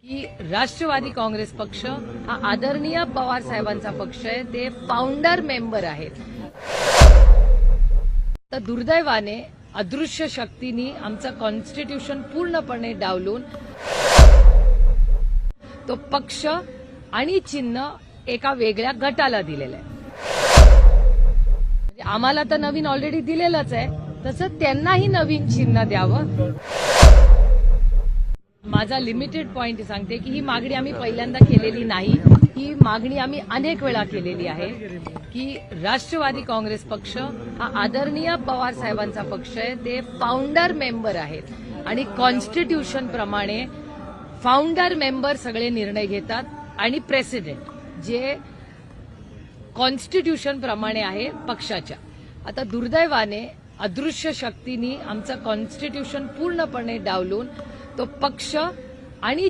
की राष्ट्रवादी काँग्रेस पक्ष हा आदरणीय पवार साहेबांचा पक्ष आहे, ते फाउंडर मेंबर आहेत। तर दुर्दैवाने अदृश्य शक्तींनी आमचं कॉन्स्टिट्यूशन पूर्णपणे डावलून तो पक्ष आणि चिन्ह एका वेगळ्या गटाला दिलेलं आहे। आम्हाला तर नवीन ऑलरेडी दिलेलंच आहे, तसं त्यांनाही नवीन चिन्ह द्यावं। माझा लिमिटेड पॉइंट सांगते की ही मागणी आम्ही पहिल्यांदा केलेली नाही, ही मागणी आम्ही अनेक वेळा केलेली आहे की राष्ट्रवादी काँग्रेस पक्ष हा आदरणीय पवार साहेबांचा पक्ष आहे, ते फाउंडर मेंबर आहेत आणि कॉन्स्टिट्यूशन प्रमाणे फाउंडर मेंबर सगळे निर्णय घेतात आणि प्रेसिडेंट जे कॉन्स्टिट्यूशन प्रमाणे आहे पक्षाच्या। आता दुर्दैवाने अदृश्य शक्तींनी आमचं कॉन्स्टिट्यूशन पूर्णपणे डावलून तो पक्ष आणि